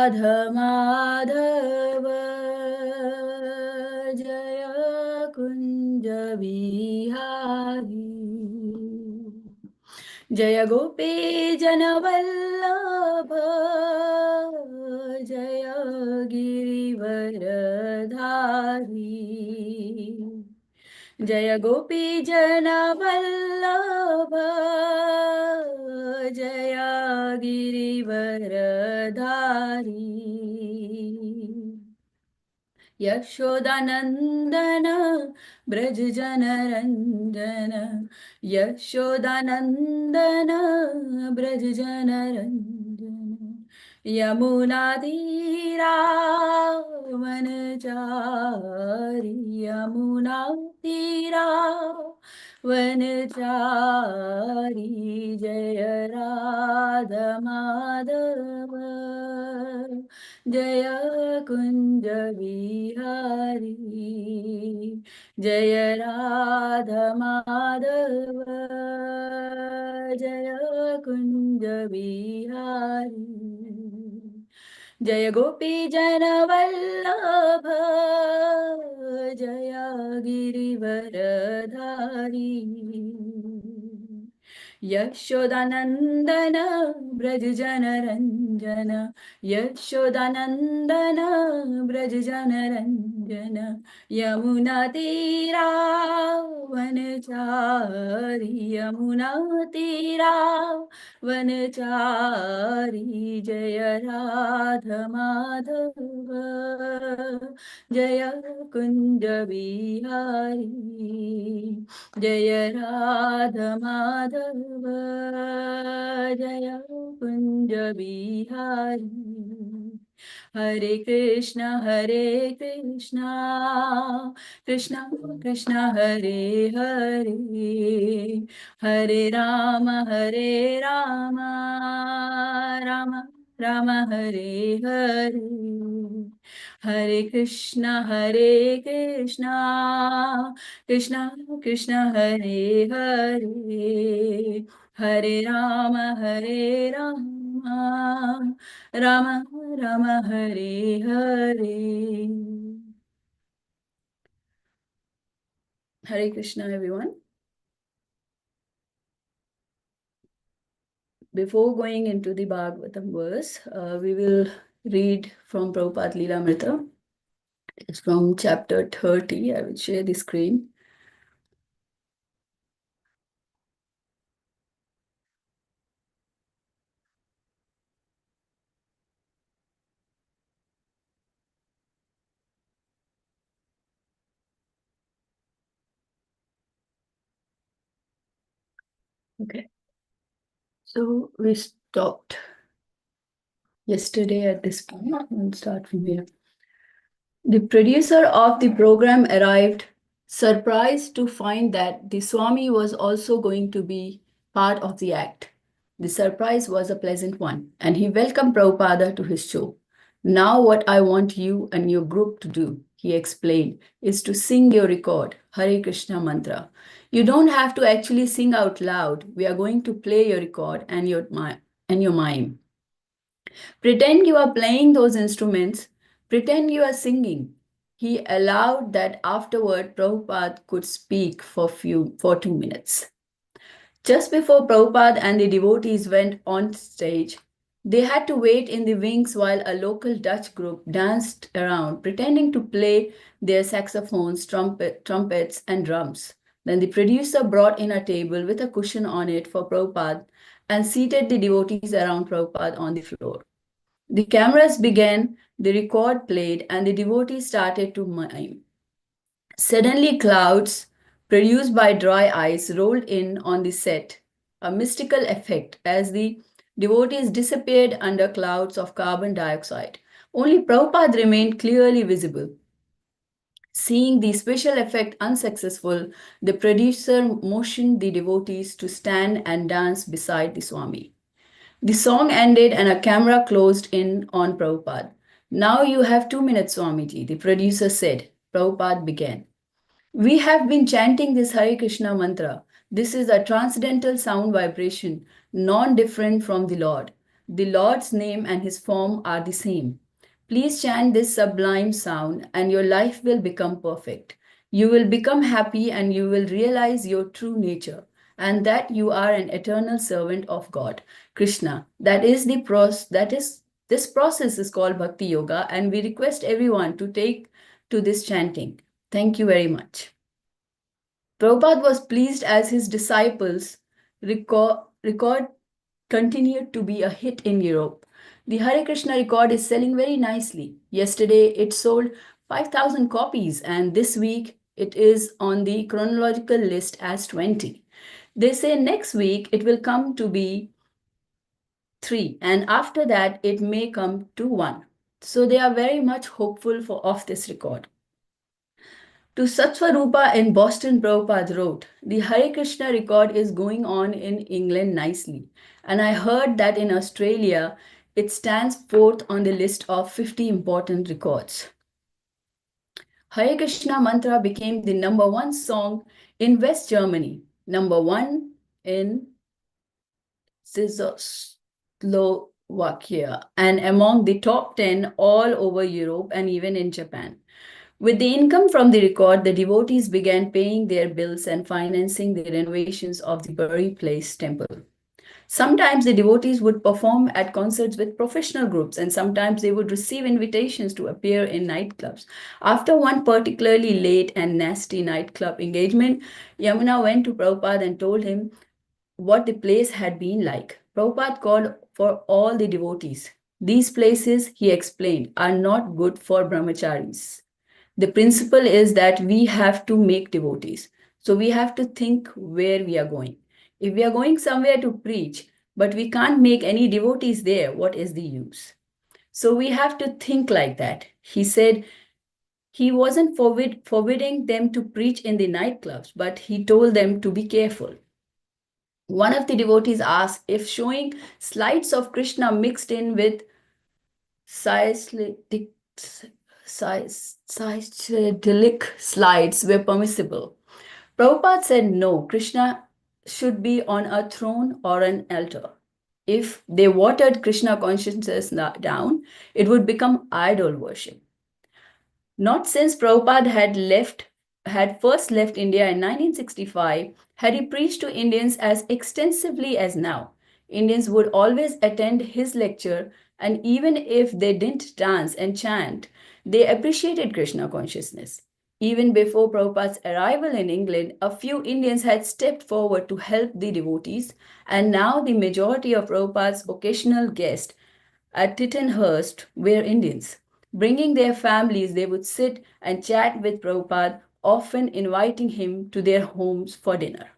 Madhav Jaya Kunja Bihari Jaya Gopi Janavallabha Jaya Girivaradhari Jaya Gopi Janavallabha Jaya Girivaradhari Yashodanandana Braj Janaranjana Yashodanandana Braj Janaranjana Yamuna Tira Vanachari Yamuna Tira Vanachari Jaya Radha Madhava Jaya Kunja Bihari Jaya Radha Madhava Jaya Kunja Bihari Jaya Gopi Jana Vallabha Jaya Girivaradhari Yashodanandana Braj Janaranjana Yashodanandana Braj Janaranjana Yamuna Tira Vanachari Yamuna Tira Vanachari Jaya Radha Madhava Jaya Kunja Bihari Jaya Radha Madhava Jaya Kunja Bihari Hare Krishna Krishna Krishna Hare Hare Hare Rama Rama Rama Hare Hare Hare Krishna Krishna Krishna Hare Hare Hare Rama Rama Rama Hare Hare Hare Krishna everyone. Before going into the Bhagavatam verse, we will read from Prabhupada Lilamrita. It's from chapter 30. I will share the screen. Okay. So we stopped yesterday at this point. We'll start from here. The producer of the program arrived, surprised to find that the Swami was also going to be part of the act. The surprise was a pleasant one, and he welcomed Prabhupada to his show. Now, what I want you and your group to do, he explained, is to sing your record, Hare Krishna mantra. You don't have to actually sing out loud. We are going to play your record and your mime. Pretend you are playing those instruments. Pretend you are singing. He allowed that afterward Prabhupada could speak for 2 minutes. Just before Prabhupada and the devotees went on stage, they had to wait in the wings while a local Dutch group danced around, pretending to play their saxophones, trumpets, and drums. Then the producer brought in a table with a cushion on it for Prabhupada and seated the devotees around Prabhupada on the floor. The cameras began, the record played, and the devotees started to mime. Suddenly, clouds produced by dry ice rolled in on the set, a mystical effect as the devotees disappeared under clouds of carbon dioxide. Only Prabhupada remained clearly visible. Seeing the special effect unsuccessful, the producer motioned the devotees to stand and dance beside the Swami. The song ended and a camera closed in on Prabhupada. Now you have 2 minutes, Swamiji, the producer said. Prabhupada began. We have been chanting this Hare Krishna mantra. This is a transcendental sound vibration, non-different from the Lord. The Lord's name and his form are the same. Please chant this sublime sound, and your life will become perfect. You will become happy and you will realize your true nature and that you are an eternal servant of God, Krishna. This process is called Bhakti Yoga, and we request everyone to take to this chanting. Thank you very much. Prabhupada was pleased as his disciples' record continued to be a hit in Europe. The Hare Krishna record is selling very nicely. Yesterday it sold 5,000 copies, and this week it is on the chronological list as 20. They say next week it will come to be 3, and after that it may come to 1. So they are very much hopeful of this record. To Satsvarupa in Boston, Prabhupada wrote, the Hare Krishna record is going on in England nicely. And I heard that in Australia, it stands fourth on the list of 50 important records. Hare Krishna mantra became the number 1 song in West Germany, number 1 in Czechoslovakia, and among the top 10 all over Europe and even in Japan. With the income from the record, the devotees began paying their bills and financing the renovations of the buried place temple. Sometimes the devotees would perform at concerts with professional groups, and sometimes they would receive invitations to appear in nightclubs. After one particularly late and nasty nightclub engagement, Yamuna went to Prabhupada and told him what the place had been like. Prabhupada called for all the devotees. These places, he explained, are not good for brahmacharis. The principle is that we have to make devotees. So we have to think where we are going. If we are going somewhere to preach, but we can't make any devotees there, what is the use? So we have to think like that. He said he wasn't forbidding them to preach in the nightclubs, but he told them to be careful. One of the devotees asked if showing slides of Krishna mixed in with psychedelic slides were permissible. Prabhupada said no, Krishna should be on a throne or an altar. If they watered Krishna consciousness down, it would become idol worship. Not since Prabhupada had first left India in 1965 had he preached to Indians as extensively as now. Indians would always attend his lecture, and even if they didn't dance and chant, they appreciated Krishna consciousness. Even before Prabhupada's arrival in England, a few Indians had stepped forward to help the devotees, and now the majority of Prabhupada's occasional guests at Tittenhurst were Indians. Bringing their families, they would sit and chat with Prabhupada, often inviting him to their homes for dinner.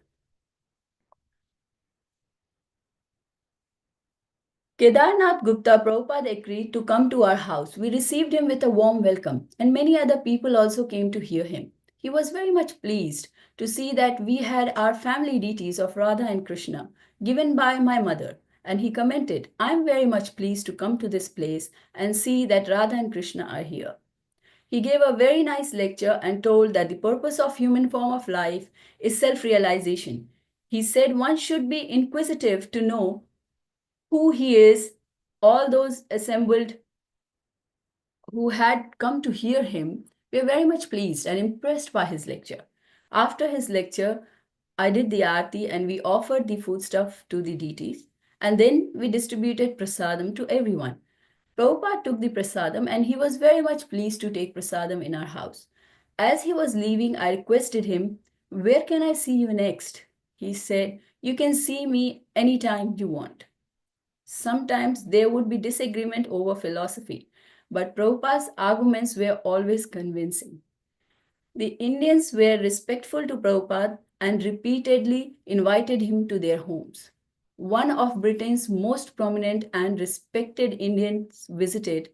Kedarnath Gupta Prabhupada agreed to come to our house. We received him with a warm welcome, and many other people also came to hear him. He was very much pleased to see that we had our family deities of Radha and Krishna given by my mother, and he commented, I am very much pleased to come to this place and see that Radha and Krishna are here. He gave a very nice lecture and told that the purpose of human form of life is self-realization. He said one should be inquisitive to know who he is. All those assembled who had come to hear him were very much pleased and impressed by his lecture. After his lecture, I did the aarti and we offered the foodstuff to the deities, and then we distributed prasadam to everyone. Prabhupada took the prasadam and he was very much pleased to take prasadam in our house. As he was leaving, I requested him, where can I see you next? He said, you can see me anytime you want. Sometimes there would be disagreement over philosophy, but Prabhupada's arguments were always convincing. The Indians were respectful to Prabhupada and repeatedly invited him to their homes. One of Britain's most prominent and respected Indians visited,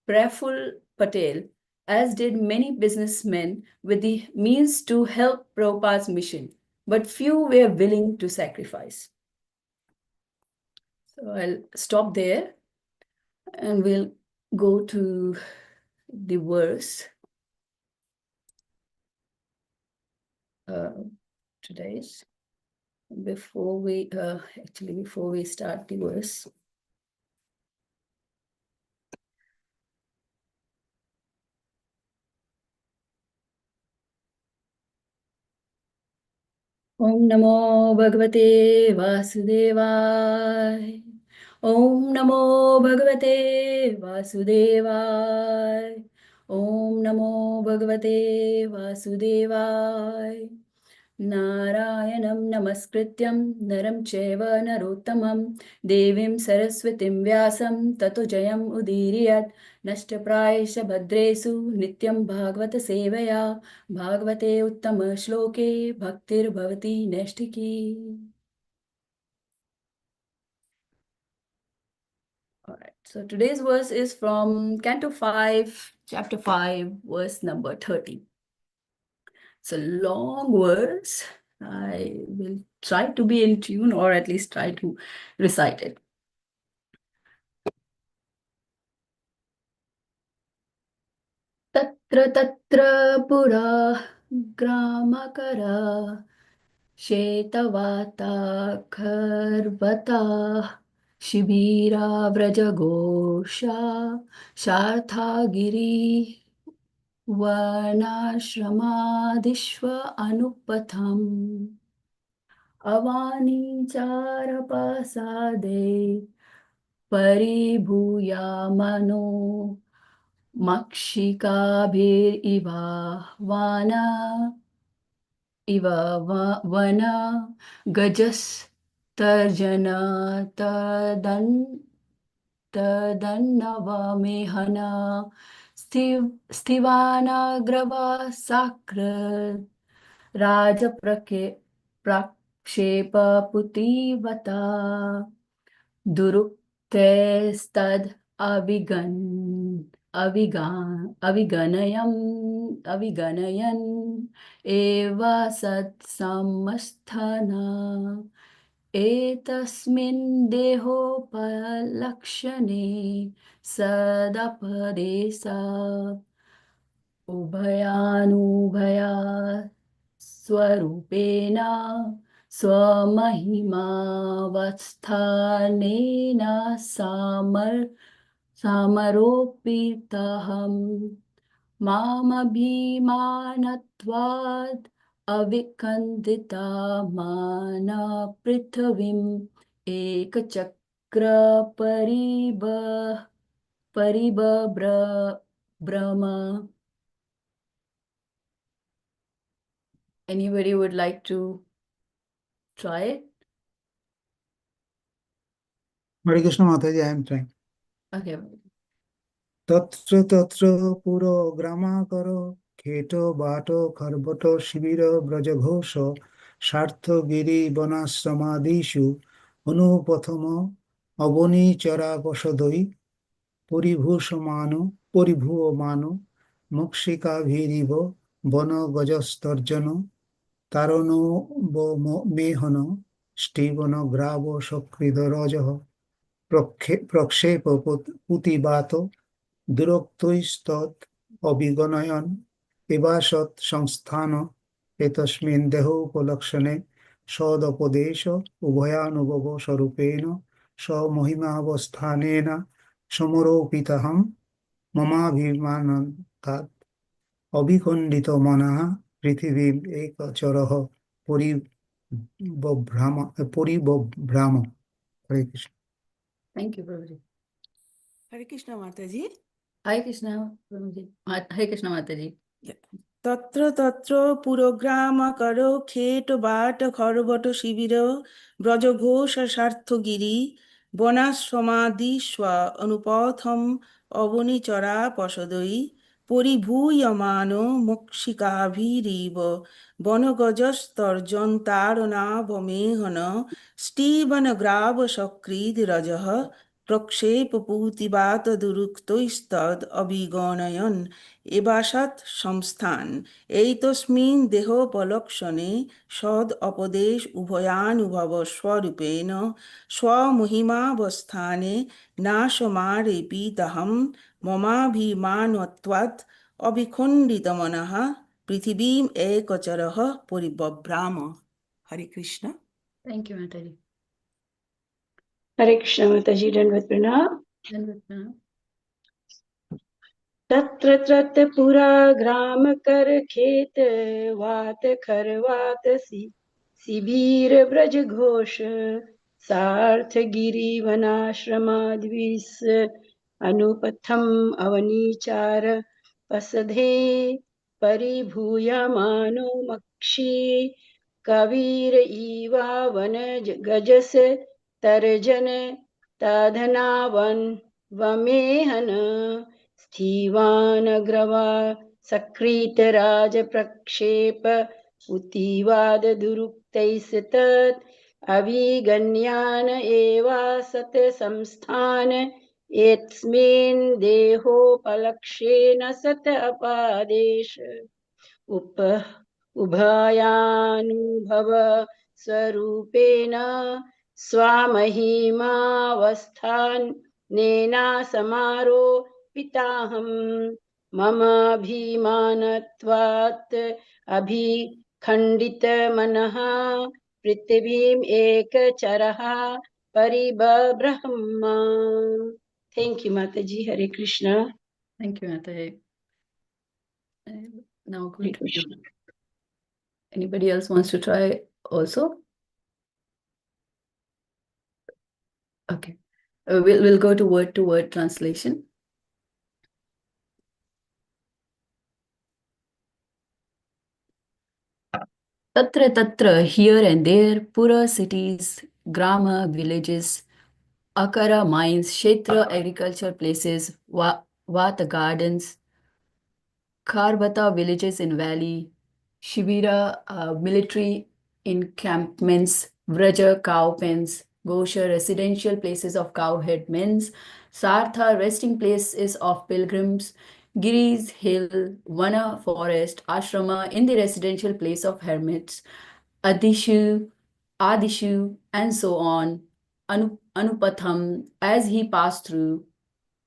Praful Patel, as did many businessmen with the means to help Prabhupada's mission, but few were willing to sacrifice. So I'll stop there and we'll go to the verse today's. Before we start the verse, ॐ नमो भगवते वासुदेवाय। ॐ नमो भगवते वासुदेवाय। ॐ नमो भगवते वासुदेवाय। नारायणं नमस्कृत्यं नरं चैव नरोत्तमं देवीं सरस्वतीं व्यासं ततो जयम् उदीरयत्। नष्टप्रायेष भद्रेषु नित्यं भागवत सेवया भागवते उत्तमश्लोके भक्तिर्भवति नैष्ठिकी। All right, so today's verse is from Canto 5, chapter 5, verse number 30. It's a long verse. I will try to be in tune or at least try to recite it. Tatra tatra pura gramakara Shetavata kharvata Shibira vrajagosha Sharthagiri Varnashramadishva anupatham Avani charapasade Paribhuya mano Makshikabhir iva vana vana gajas tarjana tadannavamehana stivana sakra rajaprake prakshepa putivata दुरुक्तेस्तद् अविगणयन् एव सत्समस्थना एतस्मिन् देहोपलक्षणे सदपदेशा उभयानुभया स्वरूपेण स्वमहिमावस्थानेन समरोपितहं मामभिमानत्वाद् अविकन्दिता माना पृथिवीम् एकचक्र परिबभ्रम. Anybody would like to try it? Hare Krishna Mataji, I am trying. Okay. Tatra tatra puro gramakaro keto bato kharbato shibira brajaghoso shartha giri banasramadishu anupathama avani chara pasadoi puribhuamano mokshika bhiriva vana gajastarjano tarano mehana stivana gravo sakridarajaha प्रक्षेप पुतिबात दुरोक्तैस्तत् अभिगणयन् एवासत् संस्थान एतस्मिन् देहोपलक्षणे सदपदेश उभयानुभव स्वरूपेण स्वमहिमावस्थानेन समरोपितहं ममाभिमानात् अभिखण्डितमनः पृथिवीम् एकचरः परिबभ्राम. हरे Krishna. Thank you, Prabhuji. Hare Krishna Mataji. Hare Krishna, Prabhuji. Hare Krishna, Mataji. Tatra tatra purograma karo kheto bata kharvato shivira braja ghosha shartho giri bonasramadi swa anupatham avani chara pasadoi poribhuyamano mokshikabhiriva vanagajastarjantarana vamehana stivanagrava sakrid rajah प्रक्षेपपूतिवात दुरुक्तैस्तद् अभिगणयन् एवासत् संस्थान एतस्मिन् देहोपलक्षणे सद् अपदेश उभयानुभव स्वरूपेण स्वमहिमावस्थाने नाशमारेपितहं ममाभिमानत्वात् अविखण्डितमनः पृथिवीम् एकचरः परिबभ्राम. हरे Krishna. Thank you, Mataji. Hare Krishna Mataji, Dandavat Pranam. Dandavat Pranam. तत्र तत्र पुरा ग्राम कर खेत वात खर वात शिबीर ब्रज घोष सार्थ गिरी वनाश्रमाद्विस अनुपथम अवनीचार पसधे परिभूयमानो मक्षी कबीर ईवा वन गजस तर्जन ताधनावन वमेहन स्थीवानग्रवा सकृत राज प्रक्षेप उतिवाद दुरुक्तैस्तत् अभिगण्यान एवा सत संस्थान एतस्मिन् देहोपलक्षेन सत अपादेश उभयानुभव स्वरूपेण स्वामहिमावस्थानेना समारोपिताहं मम अभिमानत्वात् अभिखण्डितमनः पृथिवीम् एकचरः परिबभ्रह्म. Thank you, Mataji. Hare Krishna. Thank you, Mataji. Now Hare going to Krishna. anybody else wants to try also? Okay. We'll go to word translation. Tatra tatra, here and there, pura cities, grama villages, akara mines, kshetra agriculture places, vata gardens, Karbata villages in valley, Shivira military encampments, Vraja cow pens, Gosha residential places of cowhead men's, Sartha resting places of pilgrims, Giris hill, Vana forest, Ashrama in the residential place of hermits, Adishu, and so on. Anupatham as he passed through,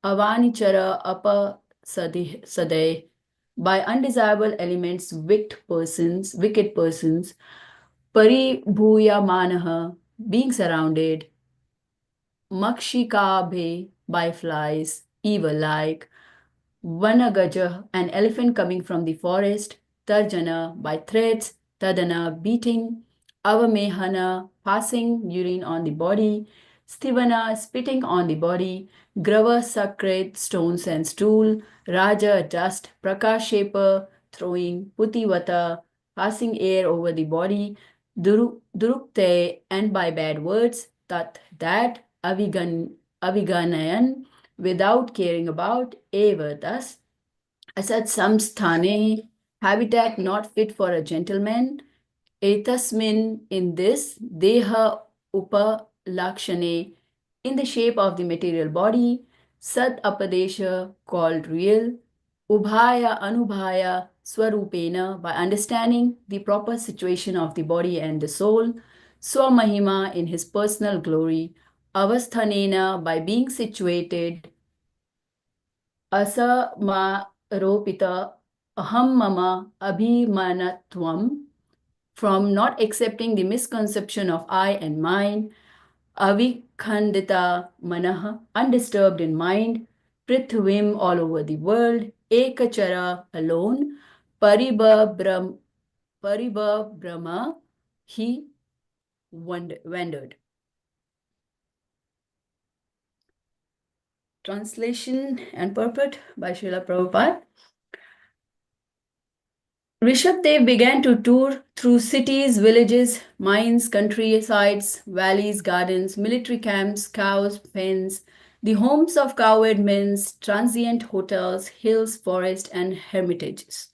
Avanichara apa sadeh by undesirable elements, wicked persons, paribhuya manaha, being surrounded, makshikabhe, by flies, evil-like, vanagaja, an elephant coming from the forest, tarjana, by threats, tadana, beating, avamehana, passing urine on the body, stivana, spitting on the body, grava, sacred, stones and stool, raja, dust, prakashepa, throwing, putivata, passing air over the body, durukte, and by bad words, that, aviganayan, without caring about, eva, thus, asat samsthane, habitat not fit for a gentleman, etasmin, in this, deha upalakshane, in the shape of the material body, sat apadesha, called real, ubhaya anubhaya swarupena, by understanding the proper situation of the body and the soul, swamahima, in his personal glory, avasthanena, by being situated, asamaropita aham mama abhimanatvam, from not accepting the misconception of I and mine, avikhandita manaha, undisturbed in mind, prithvim, all over the world, ekachara, alone, paribhabrama, he wandered. Translation and purport by Srila Prabhupada. Rishabdev began to tour through cities, villages, mines, countrysides, valleys, gardens, military camps, cows, pens, the homes of cowherd men, transient hotels, hills, forests, and hermitages.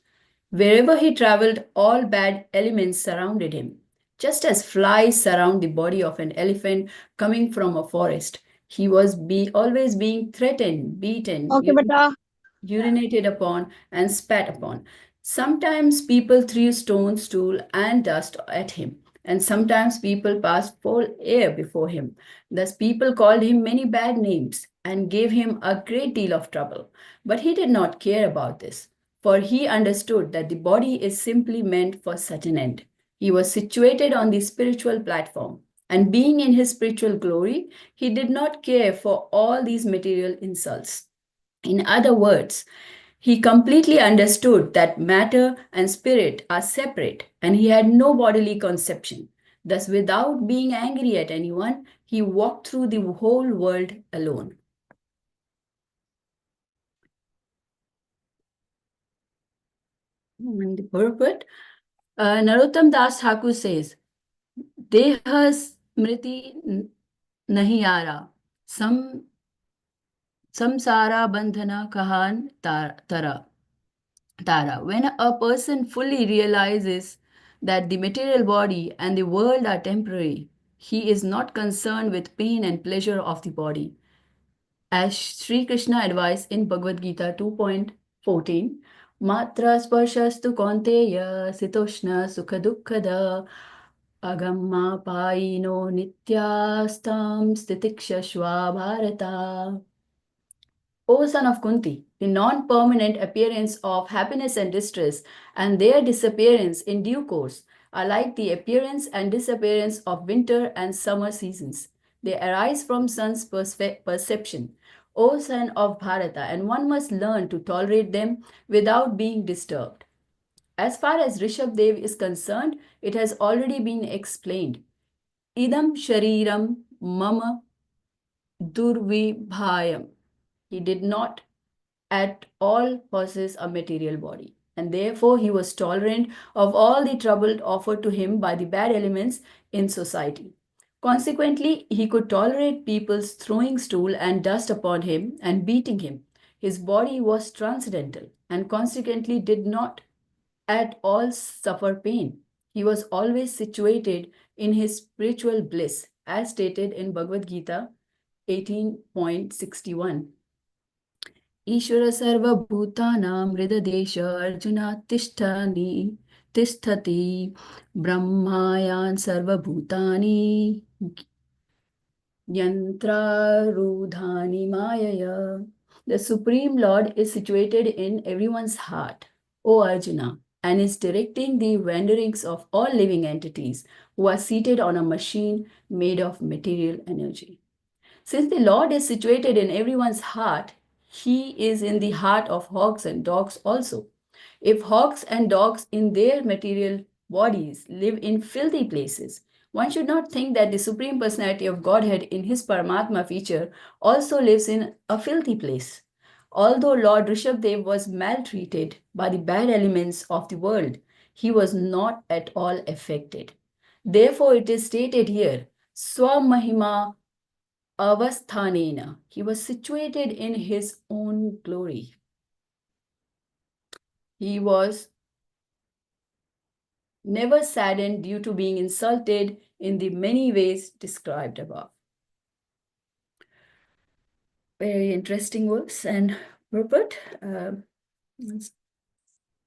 Wherever he traveled, all bad elements surrounded him. Just as flies surround the body of an elephant coming from a forest, he was always being threatened, beaten, urinated upon, and spat upon. Sometimes people threw stones, stool, and dust at him, and sometimes people passed foul air before him. Thus, people called him many bad names and gave him a great deal of trouble. But he did not care about this, for he understood that the body is simply meant for such an end. He was situated on the spiritual platform, and being in his spiritual glory, he did not care for all these material insults. In other words, he completely understood that matter and spirit are separate, and he had no bodily conception. Thus, without being angry at anyone, he walked through the whole world alone. And the purport, Narottam Das Thakur says, Deha smriti nahi ara, samsara bandhana kahan tara. Tara. When a person fully realizes that the material body and the world are temporary, he is not concerned with pain and pleasure of the body. As Sri Krishna advised in Bhagavad Gita 2.14, Matra sparshastu konteya sitoshna sukha dukkhada agamma payino nityastam stitikshashva bharata. O son of Kunti, the non-permanent appearance of happiness and distress and their disappearance in due course are like the appearance and disappearance of winter and summer seasons. They arise from sun's perception. O son of Bharata, and one must learn to tolerate them without being disturbed. As far as Rishabdev is concerned, it has already been explained. Idam shariram mama durvibhayam. He did not at all possess a material body, and therefore he was tolerant of all the trouble offered to him by the bad elements in society. Consequently, he could tolerate people's throwing stool and dust upon him and beating him. His body was transcendental and consequently did not at all suffer pain. He was always situated in his spiritual bliss, as stated in Bhagavad Gita 18.61. ईश्वर सर्वभूतानां हृददेश अर्जुना तिष्ठति ब्रह्मायान् सर्वभूतानि यन्त्रारूढानि मायया. The Supreme Lord is situated in everyone's heart, O Arjuna, and is directing the wanderings of all living entities who are seated on a machine made of material energy. Since the Lord is situated in everyone's heart, he is in the heart of hogs and dogs also. If hogs and dogs in their material bodies live in filthy places, one should not think that the Supreme Personality of Godhead in his Paramatma feature also lives in a filthy place. Although Lord Rishabdev was maltreated by the bad elements of the world, he was not at all affected. Therefore, it is stated here, Swamahima Avasthanena. He was situated in his own glory. He was never saddened due to being insulted in the many ways described above. Very interesting verse and purport. Let's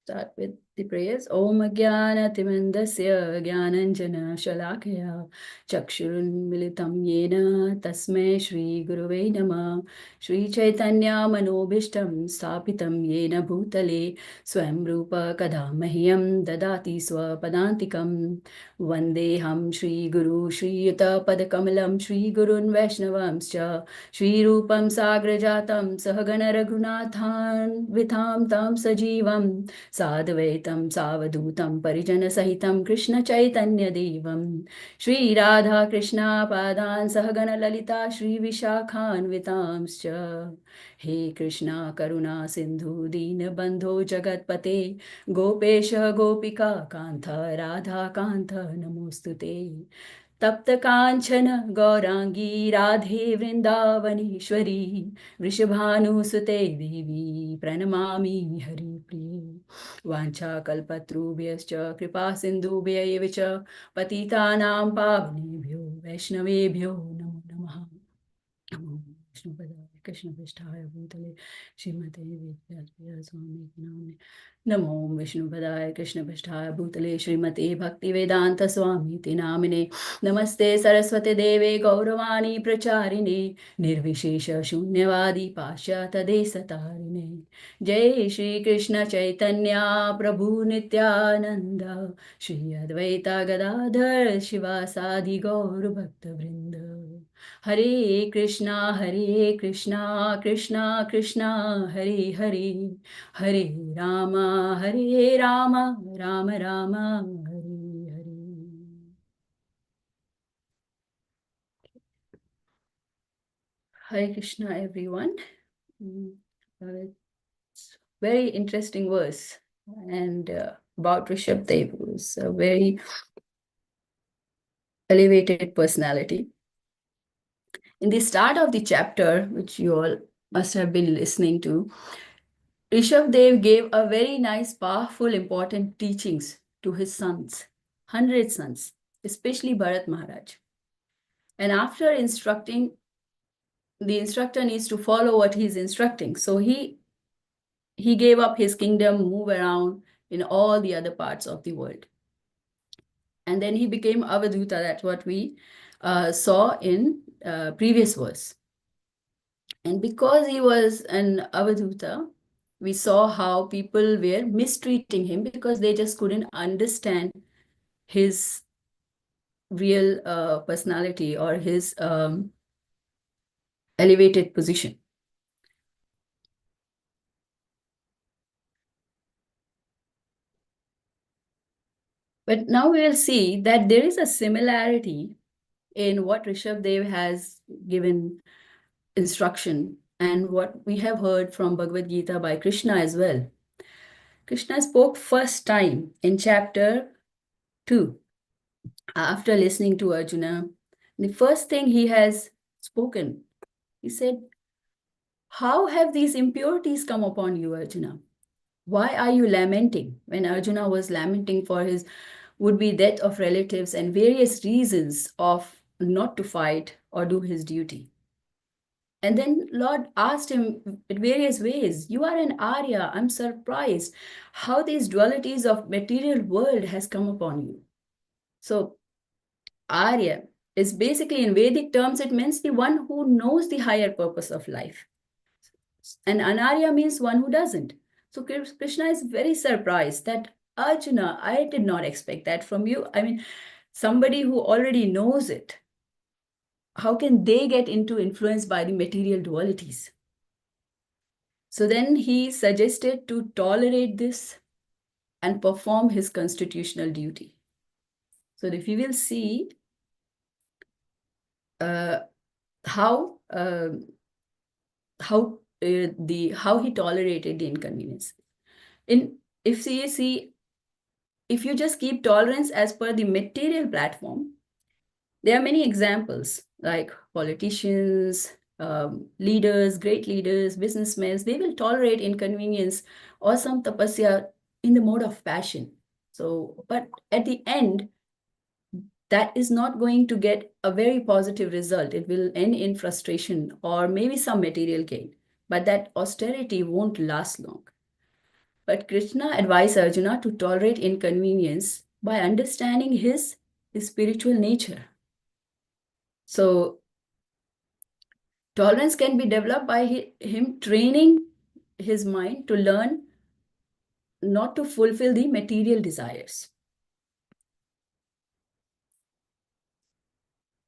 start with the prayers. Om Jnana Timandasya Jnananjana Shalakaya Chakshurunmilitam Yena Tasmai Shri Guruve Namah. Shri Chaitanya Manobhishtam Sthapitam Yena Bhutale Swam Rupa Kadamahyam Dadati Swapadantikam Vandeham Shri Guru Shri Yuta Padakamalam Shri Gurun Vaishnavamscha Shri Rupam Sagrajatam Sahagana Raghunathan Vitham Tam Sajivam साद्वैतं सावधूतं परिजनसहितं कृष्णचैतन्यदेवं श्रीराधाकृष्णापादान् सहगणललिता श्रीविशाखान्वितांश्च हे कृष्णा करुणा सिन्धु दीनबन्धो जगत्पते गोपेश गोपिका कान्त राधा कान्त नमोऽस्तु ते तप्त कांचन गौरांगी राधे वृंदावनेश्वरी वृषभानुसुते देवी प्रणमामि हरिप्रिये वाञ्छाकल्पतरुभ्यश्च कृपा सिन्धुभ्यैव च पतितानां पावनेभ्यो वैष्णवेभ्यो नमो नमः. नमो विष्णुपदाय कृष्णपृष्ठाय भूतले श्रीमते वेदव्यासदेव स्वामी नामिने. नमो विष्णुपदाय कृष्णपृष्ठाय भूतले श्रीमते भक्तिवेदांत स्वामी नामिने. नमस्ते सरस्वती देवे गौरवाणी प्रचारिणे निर्विशेष शून्यवादी पाश्चात्यदेशतारिणे. जय श्री कृष्ण चैतन्य प्रभु नित्यानंद श्री अद्वैता गदाधर शिवासादि गौर भक्तवृंद. हरे Krishna Krishna Krishna Hare Hare Hare Ram Ram Ram Hare Hare. Hare Krishna, everyone. Mm, it's very interesting verse, and about Rishabh Dev, who's a very elevated personality. In the start of the chapter, which you all must have been listening to, Rishabh Dev gave a very nice, powerful, important teachings to his sons, 100 sons, especially Bharat Maharaj. And after instructing, the instructor needs to follow what he's instructing. So he gave up his kingdom, move around in all the other parts of the world. And then he became Avaduta. That's what we saw in previous verse. And because he was an Avaduta, we saw how people were mistreating him because they just couldn't understand his real personality or his elevated position. But now we'll see that there is a similarity in what Rishabh Dev has given instruction and what we have heard from Bhagavad Gita by Krishna as well. Krishna spoke first time in chapter 2 after listening to Arjuna. The first thing he has spoken, he said, "How have these impurities come upon you, Arjuna? Why are you lamenting?" When Arjuna was lamenting for his would-be death of relatives and various reasons of not to fight or do his duty. And then Lord asked him in various ways, "You are an Arya. I'm surprised how these dualities of material world has come upon you." So Arya is basically, in Vedic terms, it means the one who knows the higher purpose of life. And Anarya means one who doesn't. So Krishna is very surprised that, "Arjuna, I did not expect that from you. I mean, somebody who already knows it, how can they get into influence by the material dualities?" So then he suggested to tolerate this and perform his constitutional duty. So if you will see how he tolerated the inconvenience. If you just keep tolerance as per the material platform, there are many examples like politicians, leaders, great leaders, businessmen. They will tolerate inconvenience or some tapasya in the mode of passion. So, but at the end, that is not going to get a very positive result. It will end in frustration or maybe some material gain, but that austerity won't last long. But Krishna advised Arjuna to tolerate inconvenience by understanding his spiritual nature. So tolerance can be developed by him training his mind to learn not to fulfill the material desires.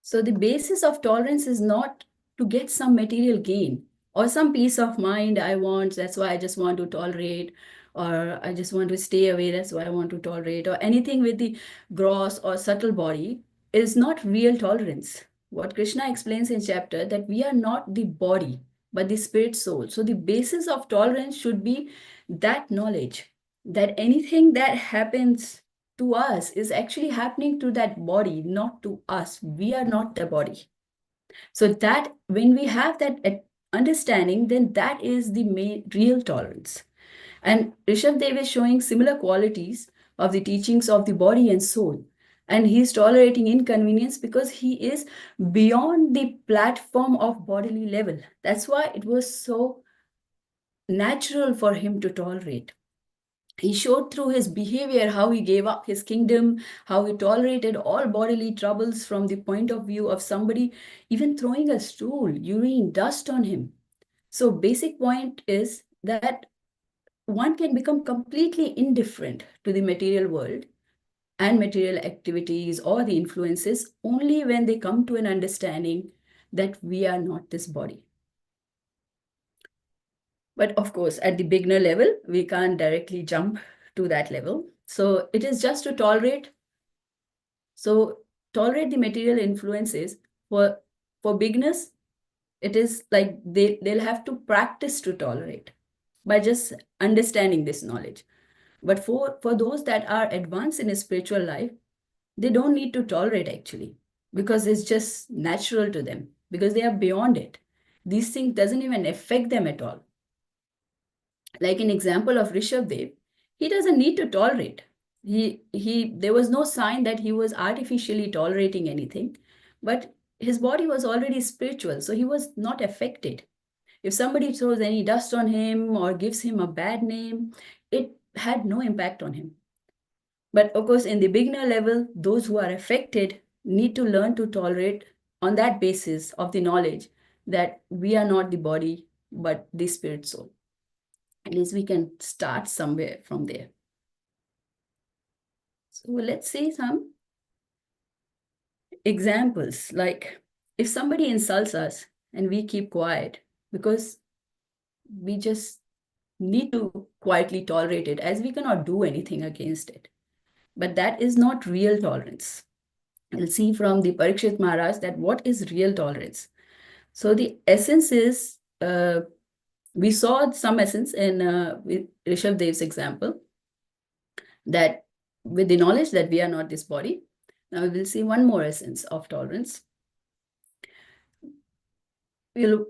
So the basis of tolerance is not to get some material gain or some peace of mind I want, that's why I just want to tolerate, or I just want to stay away, that's why I want to tolerate, or anything with the gross or subtle body is not real tolerance. What Krishna explains in chapter that we are not the body, but the spirit soul. So the basis of tolerance should be that knowledge that anything that happens to us is actually happening to that body, not to us. We are not the body. So that when we have that understanding, then that is the main real tolerance. And Rishabh Dev is showing similar qualities of the teachings of the body and soul. And he's tolerating inconvenience because he is beyond the platform of bodily level. That's why it was so natural for him to tolerate. He showed through his behavior how he gave up his kingdom, how he tolerated all bodily troubles from the point of view of somebody even throwing a stool, urine, dust on him. So basic point is that one can become completely indifferent to the material world and material activities or the influences only when they come to an understanding that we are not this body. But of course, at the beginner level, we can't directly jump to that level. So it is just to tolerate. So tolerate the material influences for beginners. It is like they'll have to practice to tolerate by just understanding this knowledge. But for those that are advanced in a spiritual life, they don't need to tolerate actually, because it's just natural to them, because they are beyond it. These things doesn't even affect them at all. Like an example of Rishabh Dev, he doesn't need to tolerate. There was no sign that he was artificially tolerating anything, but his body was already spiritual, so he was not affected. If somebody throws any dust on him or gives him a bad name, it had no impact on him. But of course, in the beginner level, those who are affected need to learn to tolerate on that basis of the knowledge that we are not the body, but the spirit soul. At least we can start somewhere from there. So let's see some examples. Like if somebody insults us and we keep quiet because we just need to quietly tolerate it, as we cannot do anything against it. But that is not real tolerance. We'll see from the Parikshit Maharaj that what is real tolerance. So the essence is, we saw some essence in Rishabh Dev's example, that with the knowledge that we are not this body. Now we will see one more essence of tolerance. You'll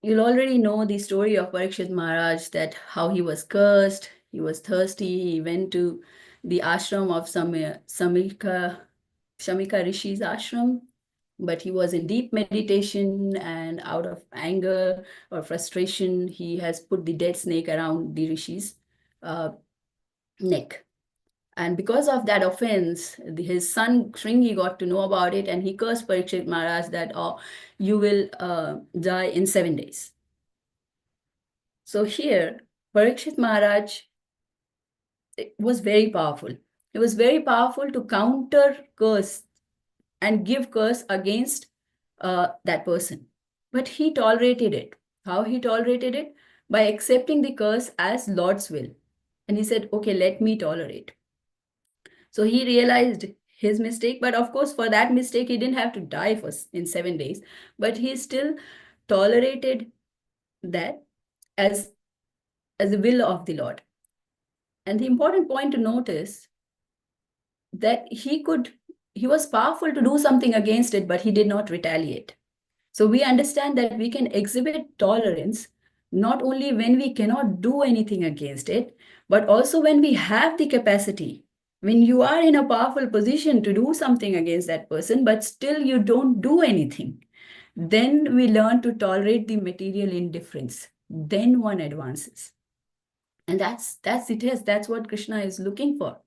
already know the story of Parikshit Maharaj, that how he was cursed, he was thirsty, he went to the ashram of Shamika Rishi's ashram, but he was in deep meditation, and out of anger or frustration, he has put the dead snake around the Rishi's neck. And because of that offense, his son Shringi got to know about it, and he cursed Parikshit Maharaj that, oh, you will die in 7 days. So here, Parikshit Maharaj, it was very powerful. It was very powerful to counter curse and give curse against that person. But he tolerated it. How he tolerated it? By accepting the curse as Lord's will. And he said, okay, let me tolerate. So he realized his mistake, but of course, for that mistake, he didn't have to die in 7 days, but he still tolerated that as the will of the Lord. And the important point to notice that he was powerful to do something against it, but he did not retaliate. So we understand that we can exhibit tolerance not only when we cannot do anything against it, but also when we have the capacity. When you are in a powerful position to do something against that person, but still you don't do anything, then we learn to tolerate the material indifference. Then one advances. And that's it. That's what Krishna is looking for.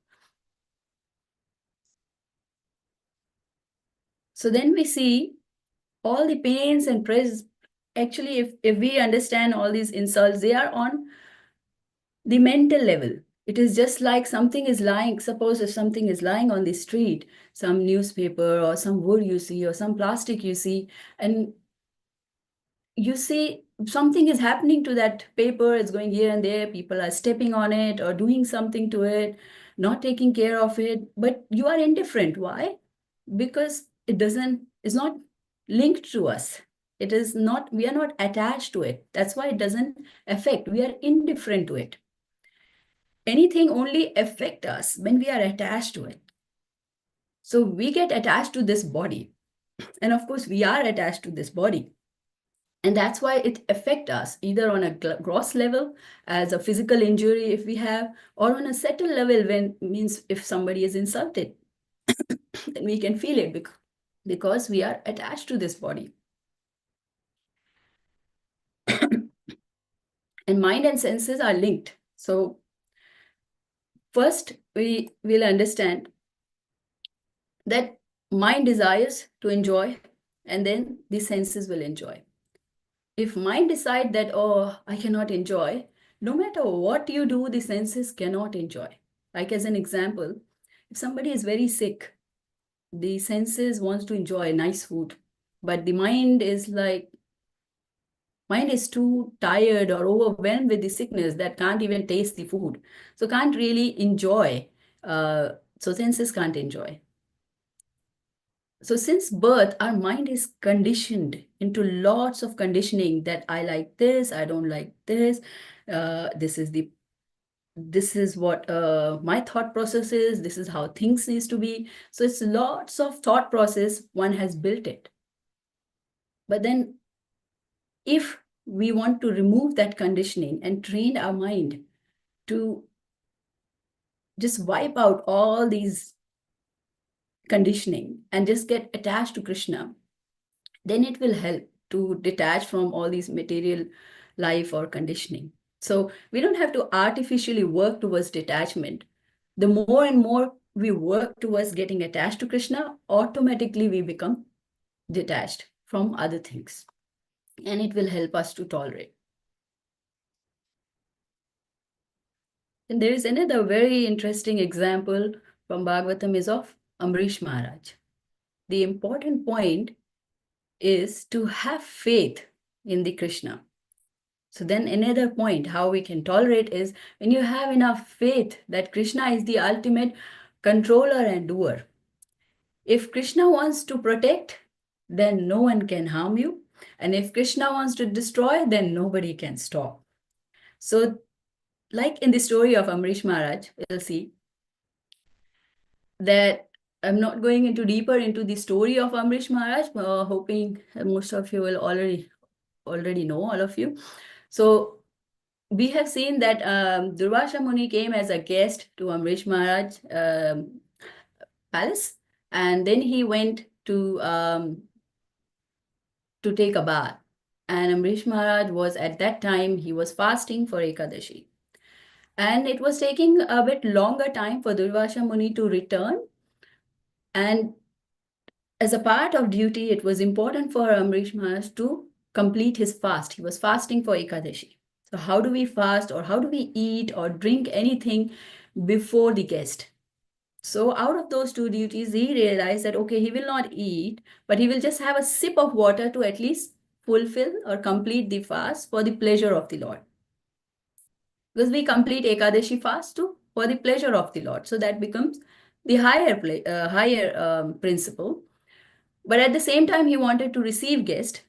So then we see all the pains and praise. Actually, if we understand all these insults, they are on the mental level. It is just like something is lying. Suppose if something is lying on the street, some newspaper or some wood you see, or some plastic you see, and you see something is happening to that paper, it's going here and there, people are stepping on it or doing something to it, not taking care of it, but you are indifferent. Why? Because it's not linked to us. It is not, we are not attached to it. That's why it doesn't affect. We are indifferent to it. Anything only affect us when we are attached to it. So we get attached to this body. And of course, we are attached to this body. And that's why it affects us either on a gross level as a physical injury if we have, or on a subtle level means if somebody is insulted, then we can feel it because we are attached to this body. And mind and senses are linked. So first we will understand that mind desires to enjoy, and then the senses will enjoy. If mind decide that, oh, I cannot enjoy, no matter what you do, the senses cannot enjoy. Like as an example, if somebody is very sick, the senses wants to enjoy nice food, but the mind is too tired or overwhelmed with the sickness that can't even taste the food. So can't really enjoy. So senses can't enjoy. So since birth, our mind is conditioned into lots of conditioning that I like this, I don't like this, this is what my thought process is, this is how things needs to be. So it's lots of thought process, one has built it. But then if we want to remove that conditioning and train our mind to just wipe out all these conditioning and just get attached to Krishna, then it will help to detach from all these material life or conditioning. So we don't have to artificially work towards detachment. The more and more we work towards getting attached to Krishna, automatically we become detached from other things. And it will help us to tolerate. And there is another very interesting example from Bhagavatam is of Amrish Maharaj. The important point is to have faith in the Krishna. So then another point how we can tolerate is when you have enough faith that Krishna is the ultimate controller and doer. If Krishna wants to protect, then no one can harm you. And if Krishna wants to destroy, then nobody can stop. So like in the story of Amrish Maharaj, we'll see that I'm not going into deeper into the story of Amrish Maharaj, hoping most of you will already know, all of you. So we have seen that Durvasha Muni came as a guest to Amrish Maharaj palace, and then he went to take a bath. And Amrish Maharaj was at that time, he was fasting for Ekadashi. And it was taking a bit longer time for Durvasha Muni to return. And as a part of duty, it was important for Amrish Maharaj to complete his fast. He was fasting for Ekadashi. So how do we fast or how do we eat or drink anything before the guest? So out of those two duties, he realized that, okay, he will not eat, but he will just have a sip of water to at least fulfill or complete the fast for the pleasure of the Lord. Because we complete Ekadashi fast too for the pleasure of the Lord. So that becomes the higher principle. But at the same time, he wanted to receive guest.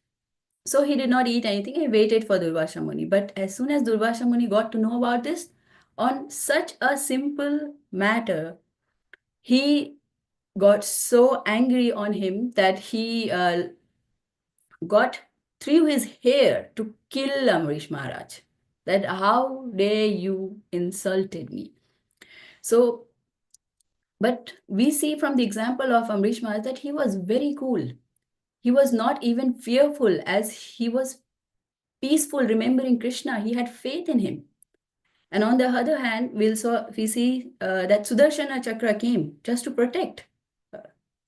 So he did not eat anything. He waited for Durvasha Muni. But as soon as Durvasha Muni got to know about this, on such a simple matter, he got so angry on him that he got through his hair to kill Amrish Maharaj. That how dare you insulted me. So, but we see from the example of Amrish Maharaj that he was very cool. He was not even fearful as he was peaceful, remembering Krishna. He had faith in him. And on the other hand, we see that Sudarshana Chakra came just to protect.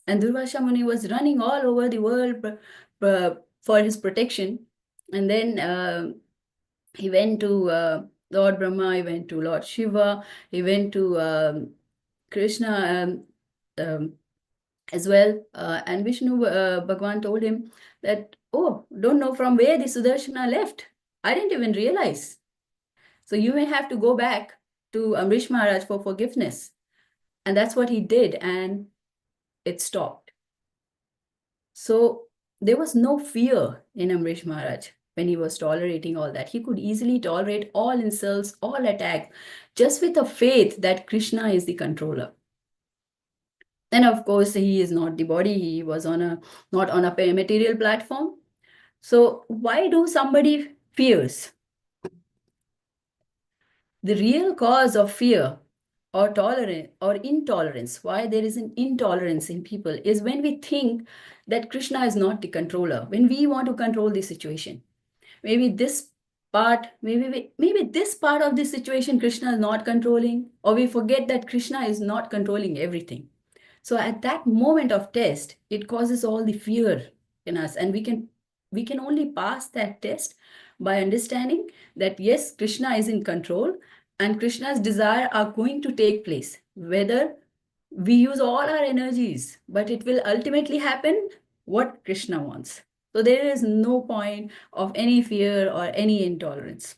And Durvasha Muni was running all over the world for his protection. And then he went to Lord Brahma, he went to Lord Shiva, he went to Krishna as well. And Vishnu Bhagwan told him that, oh, don't know from where the Sudarshana left. I didn't even realize. So you may have to go back to Amrish Maharaj for forgiveness. And that's what he did. And it stopped. So there was no fear in Amrish Maharaj when he was tolerating all that. He could easily tolerate all insults, all attacks, just with a faith that Krishna is the controller. Then, of course, he is not the body. He was not on a material platform. So why do somebody fears? The real cause of fear or tolerance or intolerance, why there is an intolerance in people, is when we think that Krishna is not the controller, when we want to control the situation. Maybe this part, maybe this part of the situation Krishna is not controlling, or we forget that Krishna is not controlling everything. So at that moment of test, it causes all the fear in us, and we can only pass that test by understanding that yes, Krishna is in control and Krishna's desire are going to take place, whether we use all our energies, but it will ultimately happen what Krishna wants. So there is no point of any fear or any intolerance.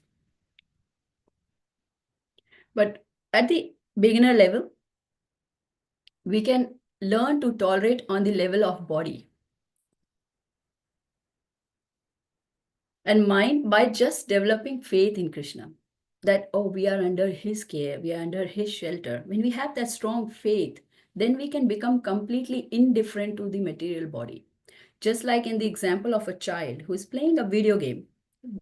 But at the beginner level, we can learn to tolerate on the level of body and mind by just developing faith in Krishna. That, oh, we are under his care, we are under his shelter. When we have that strong faith, then we can become completely indifferent to the material body. Just like in the example of a child who is playing a video game,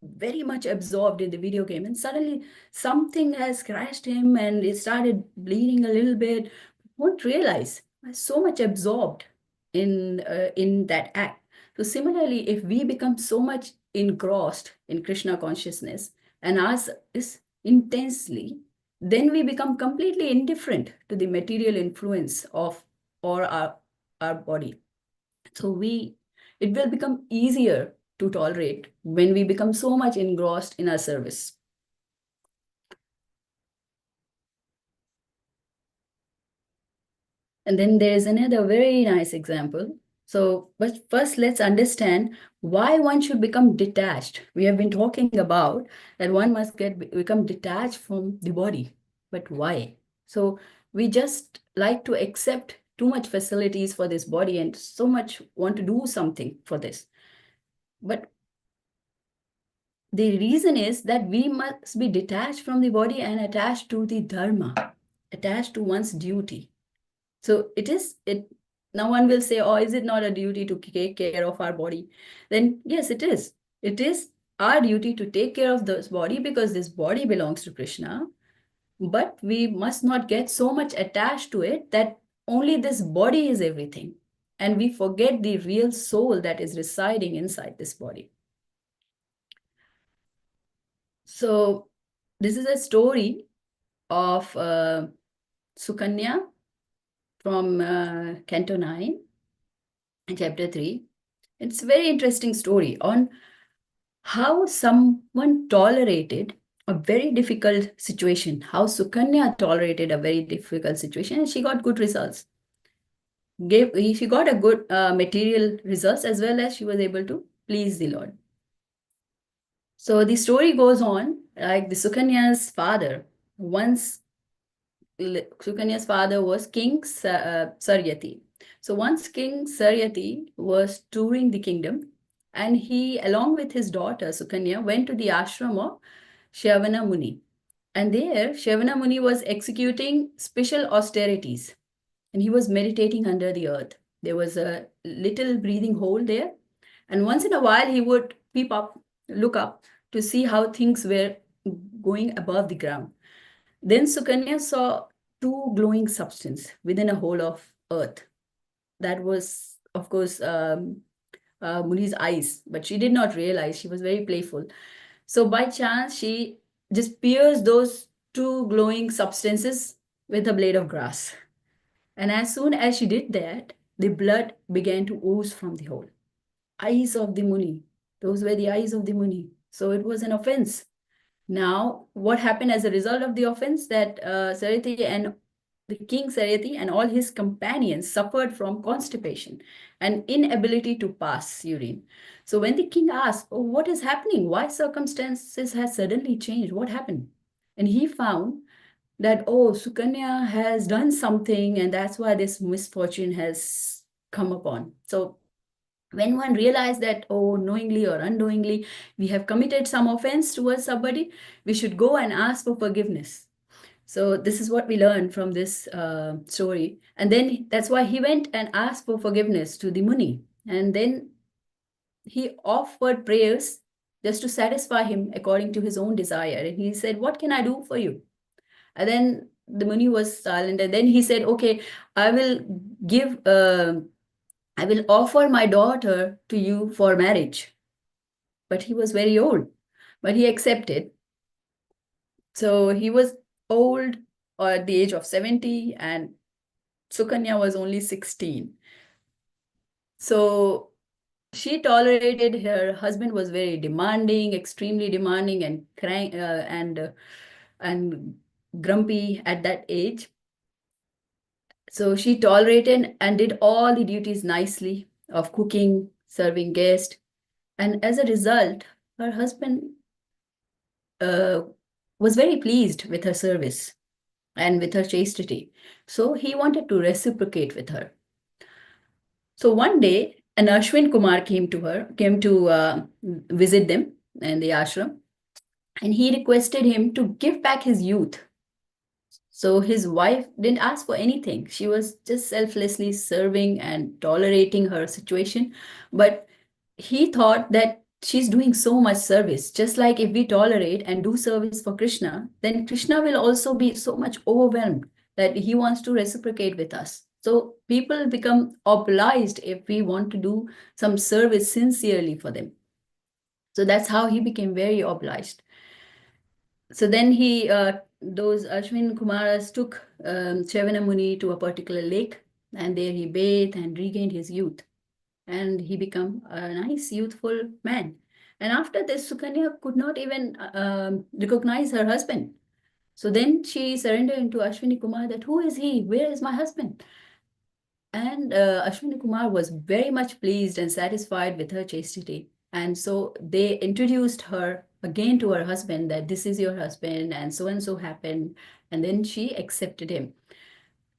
very much absorbed in the video game, and suddenly something has scratched him and he started bleeding a little bit, won't realize, so much absorbed in that act. So similarly, if we become so much engrossed in Krishna consciousness and ask this intensely, then we become completely indifferent to the material influence of or our body. So it will become easier to tolerate when we become so much engrossed in our service. And then there is another very nice example. So, but first let's understand why one should become detached. We have been talking about that one must become detached from the body. But why? So we just like to accept too much facilities for this body and so much want to do something for this. But the reason is that we must be detached from the body and attached to the dharma, attached to one's duty. So now one will say, oh, is it not a duty to take care of our body? Then yes, it is. It is our duty to take care of this body because this body belongs to Krishna. But we must not get so much attached to it that only this body is everything. And we forget the real soul that is residing inside this body. So this is a story of Sukanya from Canto 9, chapter 3. It's a very interesting story on how someone tolerated a very difficult situation, how Sukanya tolerated a very difficult situation, and she got good results. She got a good material results as well as she was able to please the Lord. So the story goes on like the Sukanya's father Sukanya's father was King Saryati. So once King Saryati was touring the kingdom, and he, along with his daughter Sukanya, went to the ashram of Shavana Muni. And there, Shavana Muni was executing special austerities, and he was meditating under the earth. There was a little breathing hole there, and once in a while he would look up to see how things were going above the ground. Then Sukanya saw two glowing substance within a hole of earth. That was, of course, Muni's eyes, but she did not realize. She was very playful. So by chance, she just pierced those two glowing substances with a blade of grass. And as soon as she did that, the blood began to ooze from the hole. Eyes of the Muni. Those were the eyes of the Muni. So it was an offense. Now, what happened as a result of the offense that Saryati and the king Saryati and all his companions suffered from constipation and inability to pass urine. So when the king asked, oh, what is happening? Why circumstances has suddenly changed? What happened? And he found that, oh, Sukanya has done something and that's why this misfortune has come upon. So when one realizes that, oh, knowingly or unknowingly, we have committed some offense towards somebody, we should go and ask for forgiveness. So this is what we learn from this story. And then that's why he went and asked for forgiveness to the Muni. And then he offered prayers just to satisfy him according to his own desire. And he said, what can I do for you? And then the Muni was silent. And then he said, okay, I will I will offer my daughter to you for marriage. But he was very old, but he accepted. So he was old or at the age of 70 and Sukanya was only 16. So she tolerated. Her husband was very demanding, extremely demanding and and grumpy at that age. So she tolerated and did all the duties nicely of cooking, serving guests. And as a result, her husband was very pleased with her service and with her chastity. So he wanted to reciprocate with her. So one day, an Ashwin Kumar came to visit them in the ashram, and he requested him to give back his youth. So his wife didn't ask for anything. She was just selflessly serving and tolerating her situation. But he thought that she's doing so much service. Just like if we tolerate and do service for Krishna, then Krishna will also be so much overwhelmed that he wants to reciprocate with us. So people become obliged if we want to do some service sincerely for them. So that's how he became very obliged. So then those Ashwin Kumaras took Chavana Muni to a particular lake, and there he bathed and regained his youth. And he became a nice, youthful man. And after this, Sukanya could not even recognize her husband. So then she surrendered into Ashwini Kumar that, who is he? Where is my husband? And Ashwini Kumar was very much pleased and satisfied with her chastity. And so they introduced her again to her husband that this is your husband and so happened. And then she accepted him.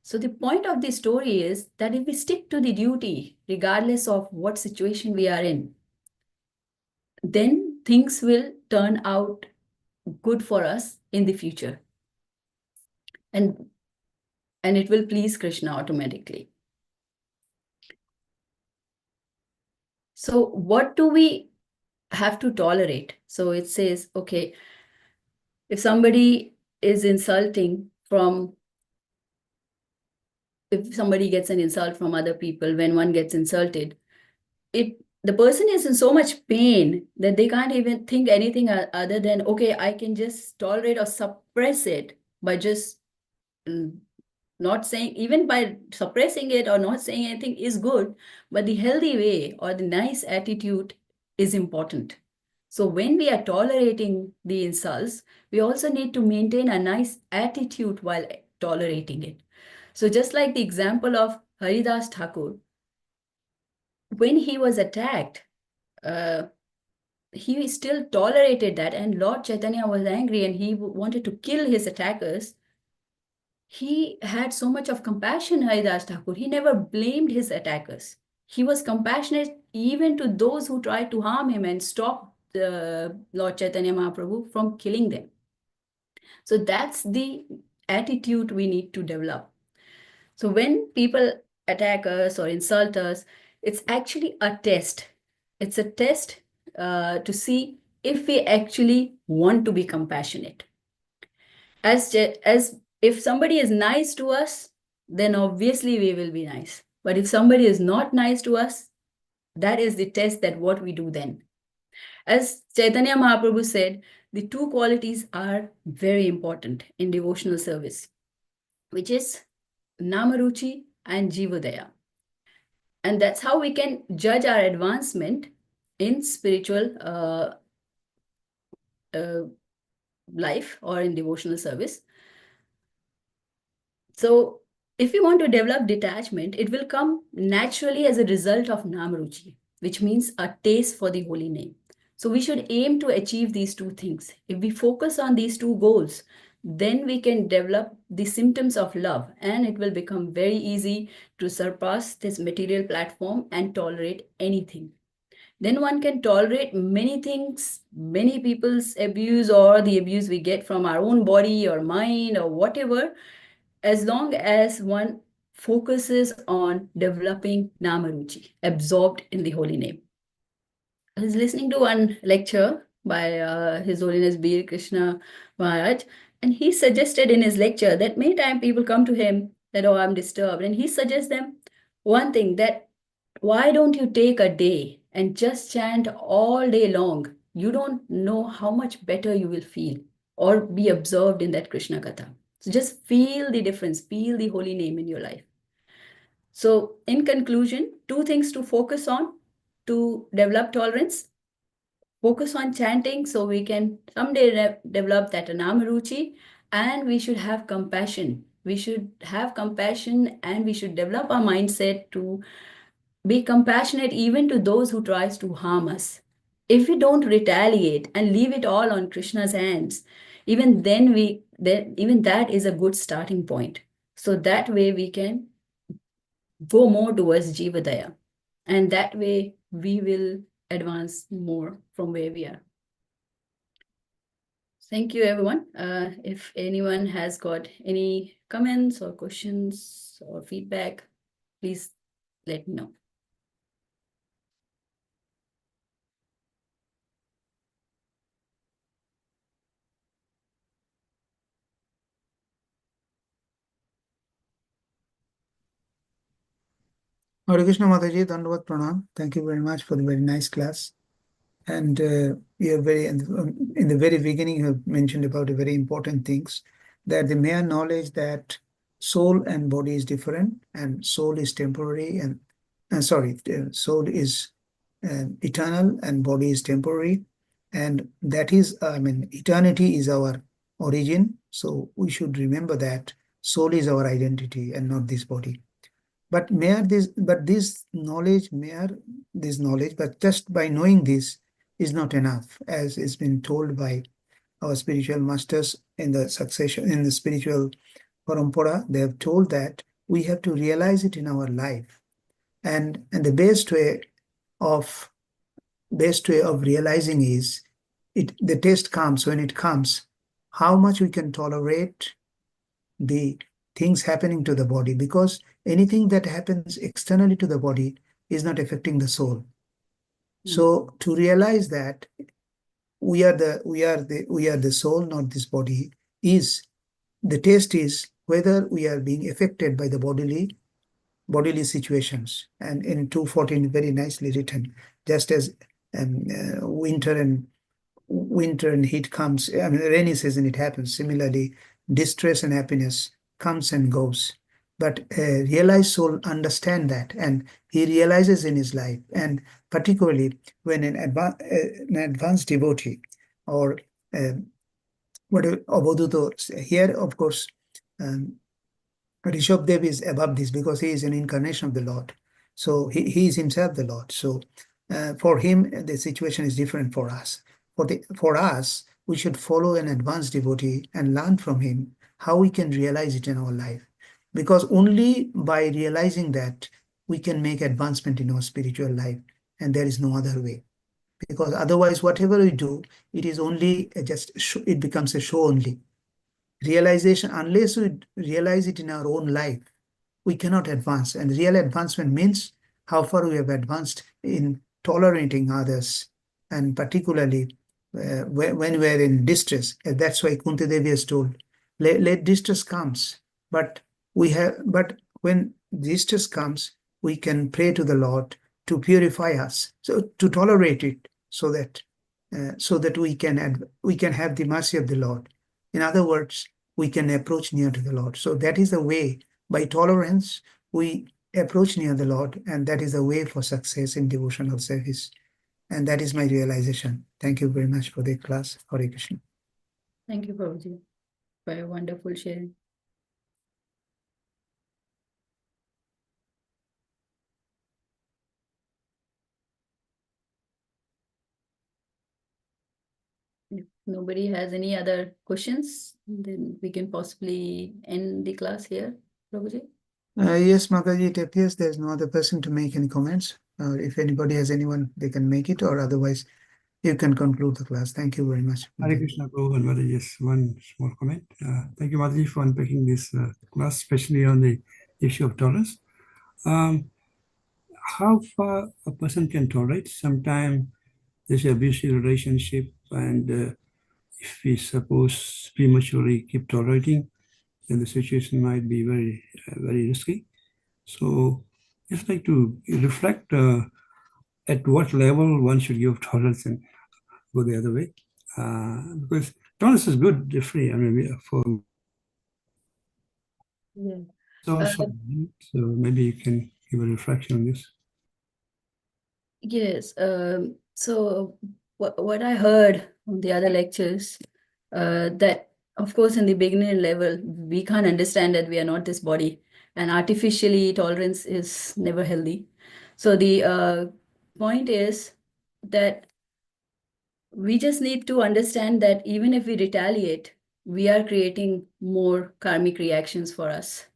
So the point of the story is that if we stick to the duty, regardless of what situation we are in, then things will turn out good for us in the future. And it will please Krishna automatically. So what do we have to tolerate? So it says, okay, if somebody is insulting if somebody gets an insult from other people, when one gets insulted, the person is in so much pain that they can't even think anything other than, okay, I can just tolerate or suppress it by just not saying, even by suppressing it or not saying anything is good, but the healthy way or the nice attitude is important. So when we are tolerating the insults, we also need to maintain a nice attitude while tolerating it. So just like the example of Haridas Thakur, when he was attacked, he still tolerated that, and Lord Chaitanya was angry and he wanted to kill his attackers. He had so much of compassion, Haridas Thakur. He never blamed his attackers. He was compassionate even to those who tried to harm him and stop Lord Chaitanya Mahaprabhu from killing them. So that's the attitude we need to develop. So when people attack us or insult us, it's actually a test. It's a test to see if we actually want to be compassionate. As if somebody is nice to us, then obviously we will be nice. But if somebody is not nice to us, that is the test that what we do then. As Chaitanya Mahaprabhu said, the two qualities are very important in devotional service, which is Namaruchi and Jivodaya. And that's how we can judge our advancement in spiritual life or in devotional service. So if we want to develop detachment, it will come naturally as a result of Namaruchi, which means a taste for the holy name. So we should aim to achieve these two things. If we focus on these two goals, then we can develop the symptoms of love, and it will become very easy to surpass this material platform and tolerate anything. Then one can tolerate many things, many people's abuse or the abuse we get from our own body or mind or whatever, as long as one focuses on developing Namaruchi, absorbed in the holy name. I was listening to one lecture by His Holiness Bir Krishna Maharaj, and he suggested in his lecture that many times people come to him that, oh, I'm disturbed. And he suggests them one thing, that why don't you take a day and just chant all day long? You don't know how much better you will feel or be absorbed in that Krishna Katha. So just feel the difference, feel the holy name in your life. So in conclusion, two things to focus on to develop tolerance. Focus on chanting so we can someday develop that Anamaruchi, and we should have compassion. We should have compassion and we should develop our mindset to be compassionate even to those who tries to harm us. If we don't retaliate and leave it all on Krishna's hands, even then even that is a good starting point. So that way we can go more towards Jivadaya. And that way we will advance more from where we are. Thank you, everyone. If anyone has got any comments or questions or feedback, please let me know. Hare Krishna Mataji, Dandavat Pranam. Thank you very much for the very nice class. And you're very in the very beginning, you have mentioned about a very important things, that the mere knowledge that soul and body is different, and soul is temporary, and soul is eternal and body is temporary, and that is, eternity is our origin. So we should remember that soul is our identity and not this body. But this knowledge, but just by knowing this is not enough, as has been told by our spiritual masters in the succession, in the spiritual parampara. They have told that we have to realize it in our life, and the best way of realizing is the test comes when it comes, how much we can tolerate the things happening to the body, because anything that happens externally to the body is not affecting the soul. So to realize that we are the soul, not this body, is the test is whether we are being affected by the bodily situations. And in 214, very nicely written, just as winter and heat comes, rainy season, it happens. Similarly, distress and happiness comes and goes. But realized soul understand that, and he realizes in his life, and particularly when an advanced devotee or what Abhaduto here, of course, Rishabh Dev is above this because he is an incarnation of the Lord. So he is himself the Lord. So for him, the situation is different for us. For us, we should follow an advanced devotee and learn from him how we can realize it in our life. Because only by realizing that we can make advancement in our spiritual life, and there is no other way. Because otherwise, whatever we do, it is only it becomes a show only. Realization, unless we realize it in our own life, we cannot advance. And real advancement means how far we have advanced in tolerating others, and particularly when we are in distress. And that's why Kunti Devi has told, let distress comes, but when distress comes, we can pray to the Lord to purify us, so to tolerate it, so that we can have the mercy of the Lord. In other words, we can approach near to the Lord. So that is the way. By tolerance, we approach near the Lord, and that is the way for success in devotional service. And that is my realization. Thank you very much for the class. Hare Krishna. Thank you, Prabhuji, for your wonderful sharing. If nobody has any other questions, then we can possibly end the class here, Prabhuji. Yes, Mataji, it appears there's no other person to make any comments. If anybody has anyone, they can make it, or otherwise you can conclude the class. Thank you very much. Hare Krishna, Prabhu and Mataji, just one small comment. Thank you, Mataji, for unpacking this class, especially on the issue of tolerance. How far a person can tolerate? Sometimes there's an abusive relationship, and if we suppose prematurely keep tolerating, then the situation might be very, very risky. So just like to reflect at what level one should give tolerance and go the other way. Because tolerance is good, free. I mean, for Yeah. so maybe you can give a reflection on this. Yes. So what I heard on the other lectures, that of course in the beginner level, we can't understand that we are not this body, and artificially tolerance is never healthy. So the point is that we just need to understand that even if we retaliate, we are creating more karmic reactions for us.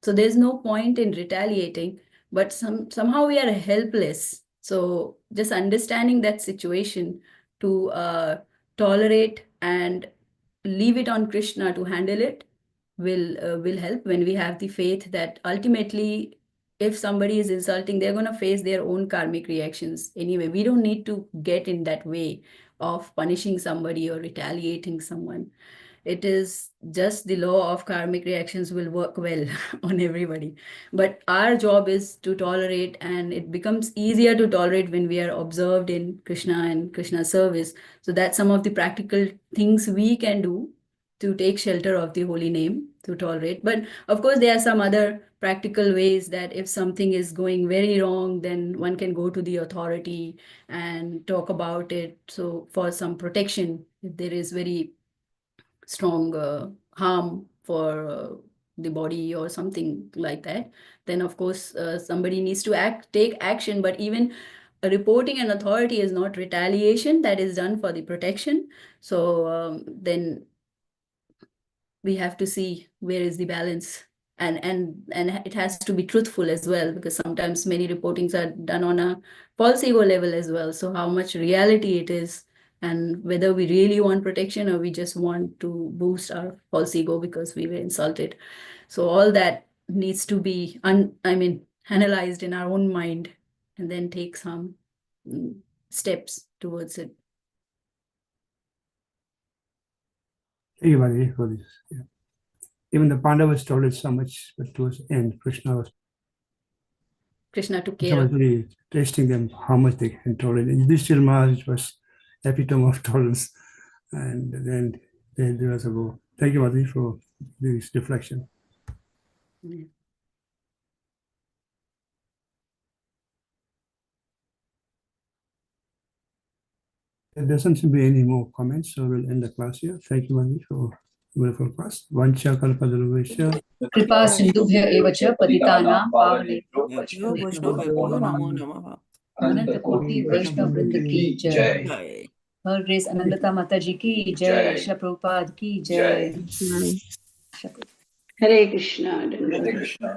So there's no point in retaliating but somehow we are helpless. So just understanding that situation to tolerate and leave it on Krishna to handle it will help when we have the faith that ultimately if somebody is insulting, they're going to face their own karmic reactions anyway. We don't need to get in that way of punishing somebody or retaliating someone. It is just the law of karmic reactions will work well on everybody. But our job is to tolerate, and it becomes easier to tolerate when we are observed in Krishna and Krishna's service. So that's some of the practical things we can do to take shelter of the holy name to tolerate. But of course, there are some other practical ways that if something is going very wrong, then one can go to the authority and talk about it. So for some protection, if there is very strong harm for the body or something like that, then of course somebody needs to take action. But even reporting an authority is not retaliation, that is done for the protection. So then we have to see where is the balance, and it has to be truthful as well, because sometimes many reportings are done on a false ego level as well. So how much reality it is, and whether we really want protection or we just want to boost our false ego because we were insulted. So all that needs to be analyzed in our own mind, and then take some steps towards it. Thank you, Mataji, for this. Yeah. Even the Pandavas told it so much, but towards the end, Krishna took care was of really testing them how much they can tolerate. And this Maharaj was epitome of tolerance. And then there was a go. Thank you, Mataji, for this reflection. Yeah. There doesn't seem to be any more comments, so we'll end the class here. Thank you, Mataji, for beautiful class. Vancha kalpadurvesha. कृपा सिंधुभ्य एव च पतितानां पावनेभ्यो यो वैष्णवेभ्यो नमो नमः। अनंत कोटि वैष्णव वृंद की जय। जय। हर ग्रेस अनंतता माता जी की जय। श्री प्रभुपाद की जय। Hare Krishna. Hare Krishna.